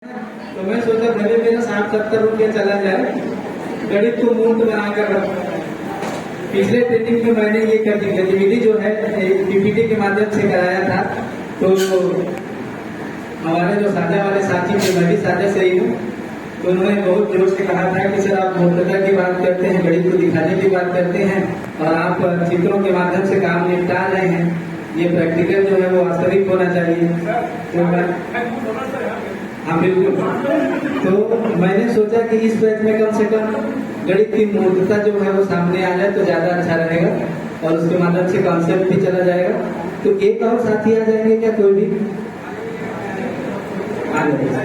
तो मैं सोचा भले मेरा 60-70 रुपया चला जाए, गणित को मूर्त बनाकर रखा। पिछले ट्रेनिंग में मैंने ये गतिविधि जो है पीपीटी के माध्यम से कराया था। तो हमारे जो साझा वाले साथी थे, मैं भी साझा से ही हूँ, तो उन्होंने बहुत जोर से कहा था कि सर आप मूर्तता की बात करते हैं, गणित को दिखाने की बात करते हैं और आप चित्रों के माध्यम से काम निपटा रहे हैं, ये प्रैक्टिकल जो है वो वास्तविक होना चाहिए। तो हाँ बिल्कुल। तो मैंने सोचा कि इस बैच में कम से कम गणित की मूर्तता जो है वो सामने आ जाए तो ज्यादा अच्छा रहेगा और उसके माध्यम से कॉन्सेप्ट भी चला जाएगा। तो एक और साथी आ जाएंगे क्या, कोई भी आ जाएगा?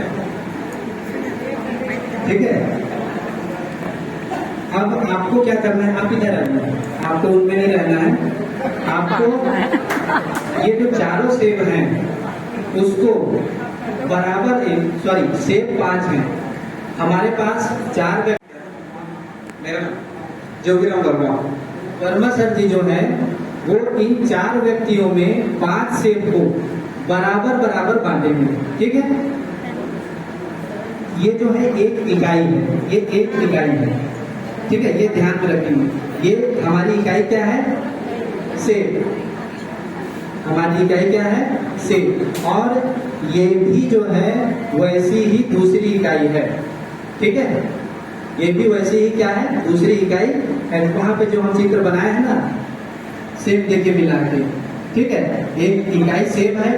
ठीक है। अब आपको क्या करना है, आप इधर रहना है, आपको उनमें नहीं रहना है। आपको ये जो चारों सेब हैं उसको बराबर सेब 5 हैं, हमारे पास 4 मेरा जो भी वर्मा वर्मा सर जी जो है वो इन 4 व्यक्तियों में 5 सेब को बराबर बराबर बांटेंगे। ठीक है, ये जो है एक इकाई है, ये एक इकाई है। ठीक है, ये ध्यान में रखेंगे। ये हमारी इकाई क्या है, सेब। हमारी इकाई क्या है, सेब। और ये भी जो है वैसी ही दूसरी इकाई है। ठीक है, ये भी वैसी ही क्या है, दूसरी इकाई है। वहां पे जो हम चित्र बनाए हैं ना, सेब देखिए मिला के, ठीक है, एक इकाई सेब है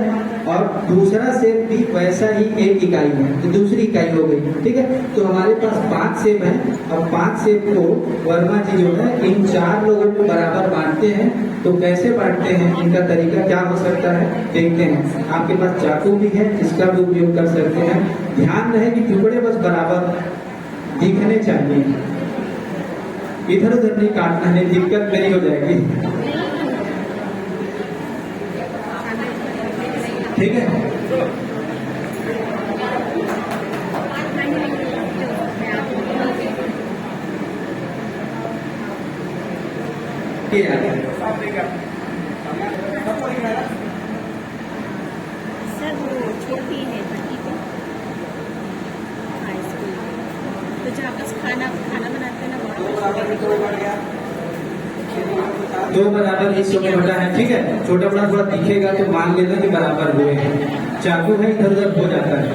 और दूसरा सेब भी वैसा ही एक इकाई है, तो दूसरी इकाई हो गई। ठीक है, तो हमारे पास 5 सेब हैं और 5 सेब को वर्मा जी जो है इन 4 लोगों को बराबर बांटते हैं। तो कैसे बांटते हैं, इनका तरीका क्या हो सकता है देखते हैं। आपके पास चाकू भी है, इसका भी उपयोग कर सकते हैं। ध्यान रहे कि टुकड़े बस बराबर दिखने चाहिए, इधर उधर नहीं काटना है, दिक्कत मेरी हो जाएगी। ठीक है, सर वो छोटी है बच्ची को हाई स्कूल, तो जहाँ बस खाना बनाते हैं ना, 2 बराबर हिस्सों में बटा है। ठीक है, छोटा बड़ा थोड़ा दिखेगा तो मान लेना कि बराबर हुए हैं। चाकू है इधर उधर हो जाता है।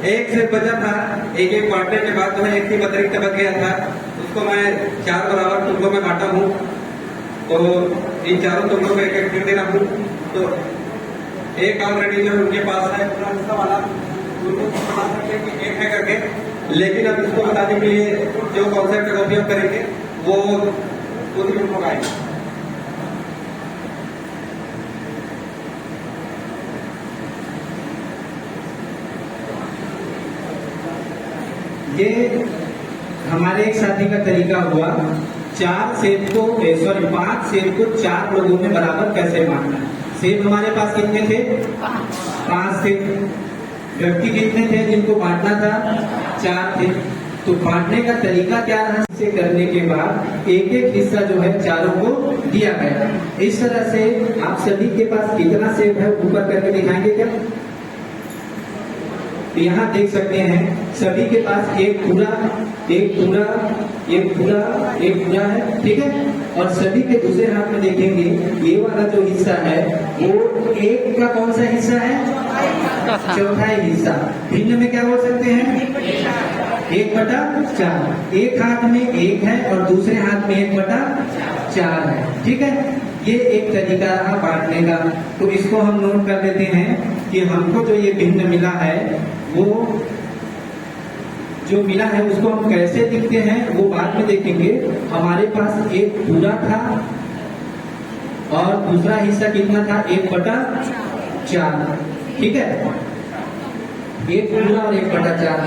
एक से बचा था, एक बांटने के बाद जो है एक ही अतिरिक्त बच गया था, उसको मैं 4 बराबर टुकड़ों में बांटा हूँ। तो इन 4 टुकड़ों में एक फिर देना हूँ। तो एक ऑलरेडी जो उनके पास है पूरा हिस्सा वाला, उनको बता सकते हैं कि एक है करके। लेकिन अब इसको बताने के लिए जो कॉन्सेप्ट का उपयोग करेंगे वो उसी में होगा। ये हमारे एक साथी का तरीका हुआ, 5 सेब को 4 लोगों में बराबर कैसे बांटना। सेब हमारे पास कितने थे, 5 सेब। व्यक्ति कितने थे जिनको बांटना था, 4 थे। तो बांटने का तरीका क्या रहा, इसे करने के बाद एक एक हिस्सा जो है 4 को दिया गया। इस तरह से आप सभी के पास कितना सेब है ऊपर करके दिखाएंगे क्या। यहाँ देख सकते हैं सभी के पास एक पूरा है। ठीक है, और सभी के दूसरे हाथ में देखेंगे ये वाला जो हिस्सा है वो एक का कौन सा हिस्सा है, चौथाई हिस्सा। भिन्न में क्या बोल सकते हैं, 1/4। एक हाथ में 1 है और दूसरे हाथ में 1/4 है। ठीक है, ये एक तरीका रहा बांटने का। तो इसको हम नोट कर लेते हैं कि हमको जो ये भिन्न मिला है, वो जो मिला है उसको हम कैसे दिखते हैं वो बाद में देखेंगे। हमारे पास एक पूरा था और दूसरा हिस्सा कितना था, 1/4। ठीक है, एक पूरा और 1/4।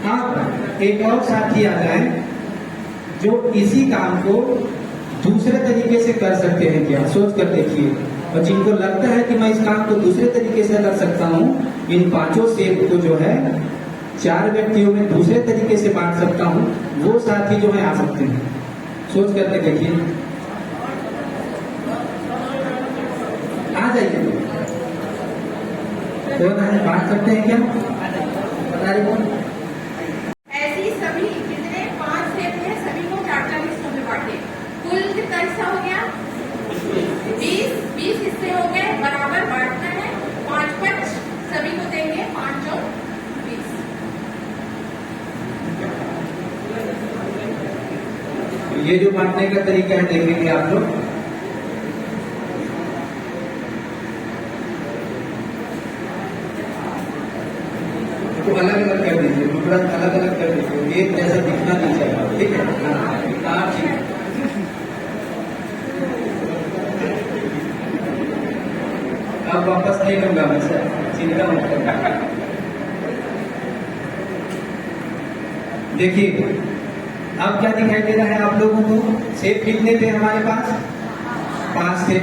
हाँ, एक और साथी आ जाए जो इसी काम को दूसरे तरीके से कर सकते हैं क्या, सोच कर देखिए। और जिनको लगता है कि मैं इस काम को दूसरे तरीके से कर सकता हूँ, इन पांचों सेब को जो है 4 व्यक्तियों में दूसरे तरीके से बांट सकता हूँ, वो साथी जो है आ सकते हैं। सोच करके देखिए, आ जाइए। कौन है, बांट सकते हैं क्या? बता रहे कौन? ऐसी सभी जितने 5 सेब थे सभी को 4-4 हिस्सों में बांटे। कुल कितना हिस्सा हो गया? 20 हिस्से हो गए, बराबर बांटना है। 5-5 सभी को देंगे, 5 और 20। ये जो बांटने का तरीका है देखेंगे आप लोग। तो अलग अलग कर दीजिए, टुकड़ा अलग अलग कर दीजिए, एक जैसा दिखना नहीं चाहिए, ठीक है? आप ठीक। अब वापस नहीं लूंगा मैं सर, चिंता मत करना। देखिए अब क्या दिखाई दे रहा है आप लोगों को? सेब कितने थे हमारे पास? 5 थे,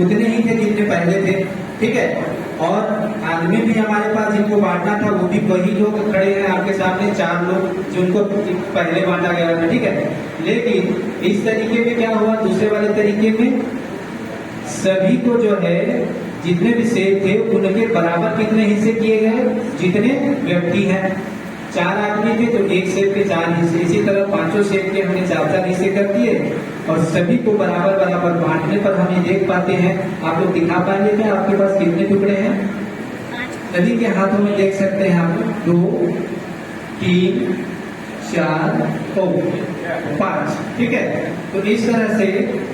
उतने ही थे जितने पहले थे, ठीक है? और आदमी भी हमारे पास जिनको बांटना था वो भी वही लोग खड़े हैं आपके सामने, 4 लोग जिनको पहले बांटा गया था, ठीक है? लेकिन इस तरीके में क्या हुआ? दूसरे वाले तरीके में सभी को जो है जितने भी सेब थे उनके बराबर कितने हिस्से किए गए? जितने व्यक्ति हैं। 4 आदमी थे तो 1 सेब के 4 हिस्से, इसी तरह 5 सेब के हमने 4-4 हिस्से कर दिए और सभी को बराबर बराबर बांटने पर हम ये देख पाते हैं। आप लोग दिखा पाएंगे क्या आपके पास कितने टुकड़े हैं? सभी के हाथों में देख सकते हैं आप, 2, 3, 4 और 5, ठीक है? तो इस तरह से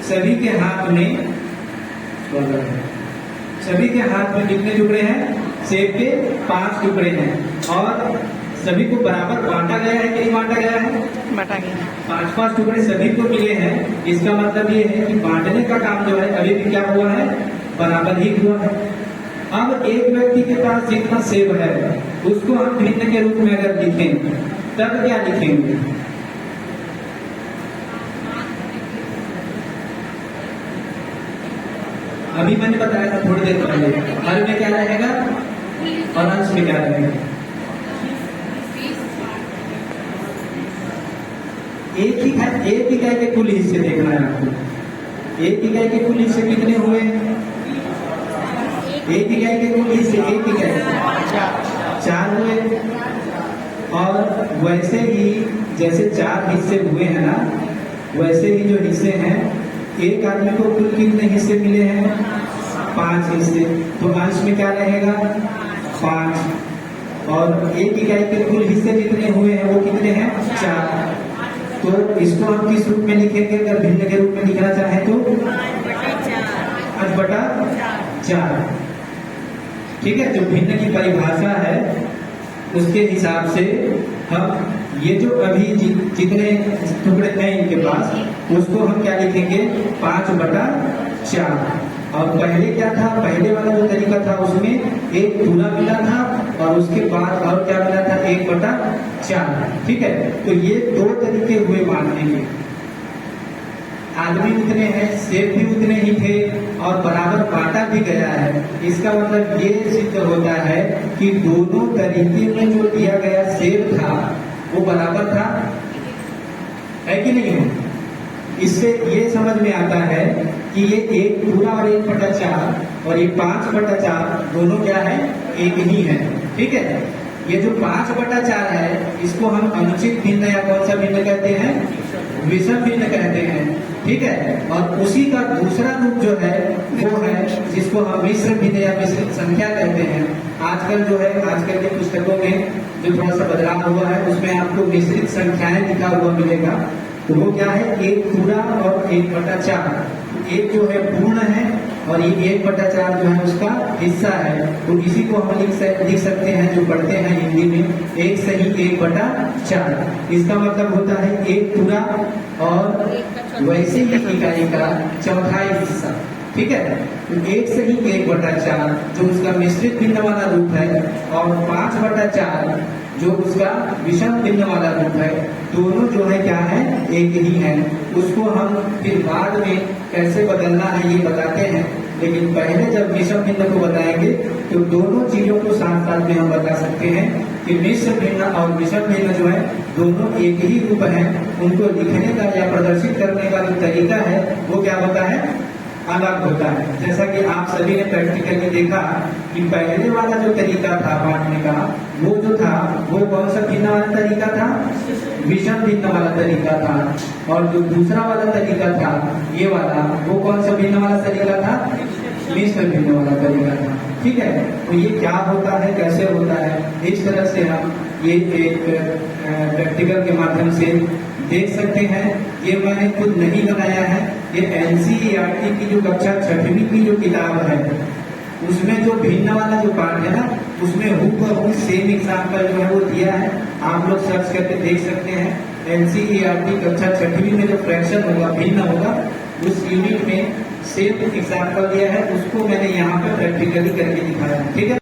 सभी के हाथ में कितने टुकड़े हैं? सेब के 5 टुकड़े हैं और सभी को बराबर बांटा गया है कि नहीं बांटा गया है? बांटा गया। 5-5 टुकड़े सभी को मिले हैं। इसका मतलब ये है कि बांटने का काम जो है अभी भी क्या हुआ है? बराबर ही हुआ है। अब एक व्यक्ति के पास जितना सेब है उसको हम भिन्न के रूप में अगर लिखें तब क्या लिखेंगे? अभी मैंने बताया था थोड़ी देर पहले, हर में क्या रहेगा और अंश में क्या रहेगा? एक इकाई के कुल हिस्से देखना है आपको। एक इकाई के कुल हिस्से कितने हुए? एक इकाई के कुल हिस्से 4 हुए। और वैसे ही जैसे 4 हिस्से हुए हैं ना, वैसे ही जो हिस्से हैं एक आदमी को कुल कितने हिस्से मिले हैं? 5 हिस्से। तो अंश में क्या रहेगा? 5। और एक इकाई के कुल हिस्से जितने हुए हैं वो कितने हैं? 4। तो इसको हम किस रूप में लिखेंगे? अगर भिन्न के रूप में लिखना चाहे तो 5/4, ठीक है? जो भिन्न की परिभाषा है उसके हिसाब से हम ये जो अभी जितने टुकड़े हैं इनके पास उसको हम क्या लिखेंगे? 5/4। और पहले क्या था? पहले वाला जो तरीका था उसमें एक पूरा मिला था और उसके बाद और क्या मिला था? 1/4, ठीक है? तो ये 2 तरीके हुए बांटने के। आदमी उतने हैं, सेब भी उतने ही थे और बराबर बांटा भी गया है। इसका मतलब ये सिद्ध होता है कि दोनों तरीके में जो दिया गया सेब था वो बराबर था, है कि नहीं है? इससे ये समझ में आता है कि ये 1 पूरा और 1/4 और ये 5/4 दोनों क्या है? एक ही है, ठीक है? ये जो 5/4 है इसको हम अनुचित भिन्न या कौन सा भिन्न कहते हैं? विषम भिन्न कहते हैं, ठीक है? और उसी का दूसरा रूप जो है वो है जिसको हम मिश्र भिन्न या मिश्रित संख्या कहते हैं। आजकल जो है आजकल के पुस्तकों में जो थोड़ा सा बदलाव हुआ है उसमें आपको मिश्रित संख्याएं लिखा हुआ मिलेगा। तो वो क्या है? 1 पूरा और 1/4। एक जो है पूर्ण है और ये 1/4 जो है उसका हिस्सा है। तो इसी को हम लिख सकते हैं, जो पढ़ते हैं हिंदी में, 1 सही 1/4। इसका मतलब होता है 1 पूरा और वैसे ही इकाई का चौथाई हिस्सा, ठीक है? तो 1 सही 1/4 जो उसका मिश्रित भिन्न वाला रूप है और 5/4 जो उसका विषम भिन्न वाला रूप है, दोनों जो है क्या है? एक ही है। उसको हम फिर बाद में कैसे बदलना है ये बताते हैं। लेकिन पहले जब मिश्र भिन्न को बताएंगे तो दोनों चीजों को साथ साथ में हम बता सकते हैं कि मिश्र भिन्न और मिश्र भिन्न जो है दोनों एक ही रूप है। उनको लिखने का या प्रदर्शित करने का जो तरीका है वो क्या होता है, अलग होता है। जैसा कि आप सभी ने प्रैक्टिकली देखा कि पहले वाला जो तरीका था बांटने का वो जो था वो कौन सा भिन्न वाला तरीका था, विषम भिन्न वाला तरीका था। और जो दूसरा वाला तरीका था ये वाला वो कौन सा भिन्न वाला तरीका था, मिश्र भिन्न वाला तरीका था। ठीक है, तो ये क्या होता है, कैसे होता है, इस तरह से हम ये एक प्रैक्टिकल के माध्यम से देख सकते हैं। ये मैंने खुद नहीं बनाया है, ये NCERT की जो कक्षा 6वीं की जो किताब है उसमें जो भिन्न वाला जो पार्ट है ना उसमें हूबहू सेम एग्जाम्पल जो है वो दिया है। आप लोग सर्च करके देख सकते हैं। NCERT कक्षा 6वीं में जो फ्रैक्शन होगा, भिन्न होगा, उस यूनिट में सेम एग्जाम्पल दिया है, उसको मैंने यहाँ पे प्रैक्टिकली करके दिखाया है। ठीक है।